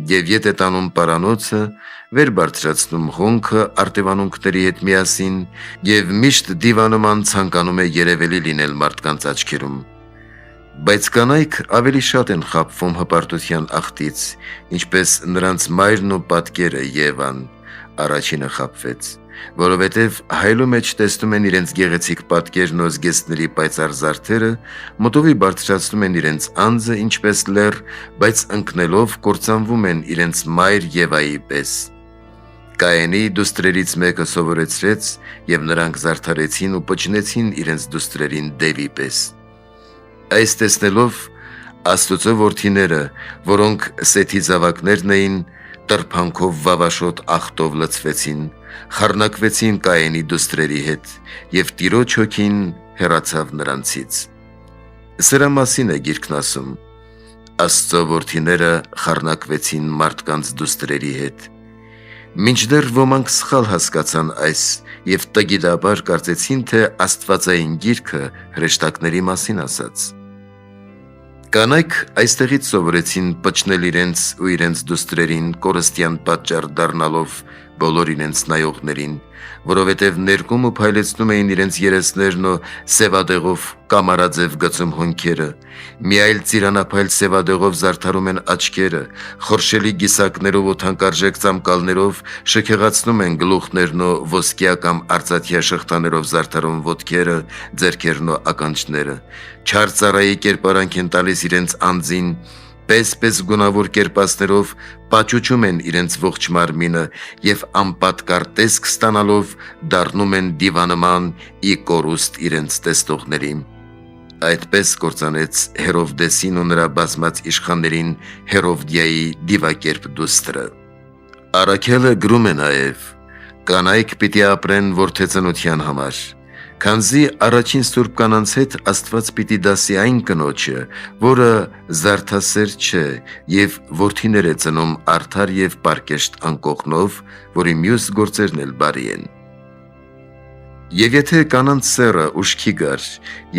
Եվ ետ է տանում պարանոցը, վեր բարձրացնում հոնքը արտևանունքների հետ միասին և միշտ դիվանման ցանկանում է երևելի լինել մարդկանց աչքերում։ Բայց կանայք ավելի շատ են խաբվում հպարտության աղտից, ինչպես նրանց մայրն ու պատկերը Եվան առաջինը խաբվեց, որովհետև հայելու մեջ տեսնում են իրենց գեղեցիկ պատկերն ու զգեստների պայծառ զարդերը, մոտովի բարձրացնում են իրենց անձը ինչպես լեռ, բայց ընկնելով կործանվում են իրենց մայր Եվայի պես։ Կայենի դուստրերից մեկը սովորեցրեց, և նրանք զարդարեցին ու պճնեցին իրենց դուստրերին դևի պես։ Այս տեսնելով Աստծո որդիները, որոնք Սեթի զավակներն էին, տրփանքով վավաշոտ աղտով լցվեցին, խառնակվեցին Կայենի դուստրերի հետ, և Տիրոջ հոգին հեռացավ նրանցից։ Սրա մասին է գիրքն ասում. Աստծո որդիները խառնակվեցին մարդկանց դուստրերի հետ։ Մինչդեռ ոմանք սխալ հասկացան այս և տգիտաբար կարծեցին, թե Աստվածային գիրքը հրեշտակների մասին ասաց։ Կանայք այստեղից սովորեցին պճնել իրենց ու իրենց դուստրերին կորստյան պատճառ դառնալով բոլոր իրենց նայողներին, որովհետև ներկում ու փայլեցնում էին իրենց երեսներն ու սևադեղով կամարաձև գծում հոնքերը, մի այլ ծիրանափայլ սևադեղով զարդարում են աչքերը, խորշելի գիսակներով ու թանկարժեք ծամկալներով շքեղացնում են գլուխներն ու ոսկյա կամ արծաթյա շղթաներով զարդարում ոտքերը, ձեռքերն ու ականջները, չար ծառայի կերպարանք են տալիս իրենց անձին, պես գունավոր կերպասներով պաճուճում են իրենց ողջ մարմինը և անպատկառ տեսք ստանալով դառնում են դիվանման ի կորուստ իրենց տեսնողներին։ Այդպես կործանեց Հերովդեսին ու նրա բազմած իշխաններին Հերովդիայի դիվակերպ դուստրը։ Առաքելը գրում է նաև. կանայք պիտի ապրեն որդեծնության համար, քանզի առաջին սուրբ կանանց հետ Աստված պիտի դասի այն կնոջը, որը զարդասեր չէ և որդիներ է ծնում արդար և պարկեշտ անկողնով, որի մյուս գործերն էլ բարի են։ Եվ եթե կանանց սեռը ուշքի գար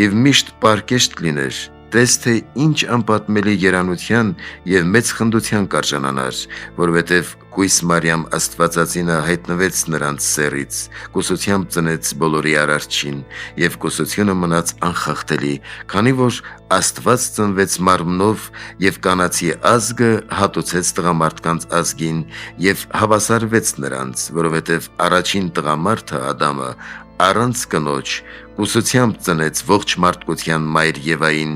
և միշտ պարկեշտ լիներ, տես թե ինչ անպատմելի երանության և մեծ խնդության կարժանանար, որովհետև կույս Մարիամ Աստվածածինը հայտնվեց նրանց սեռից, կուսությամբ ծնեց բոլորի Արարչին, և կուսությունը մնաց անխախտելի, քանի որ Աստված ծնվեց մարմնով և կանացի ազգը հատուցեց տղամարդկանց ազգին և հավասարվեց նրանց, որովհետև առաջին տղամարդը Ադամը առանց կնոջ կուսությամբ ծնեց ողջ մարդկության մայր Եվային,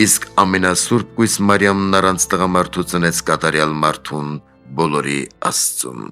իսկ ամենասուրբ կույս Մարիամն առանց տղամարդու ծնեց կատարյալ մարդուն, բոլորի Աստծուն։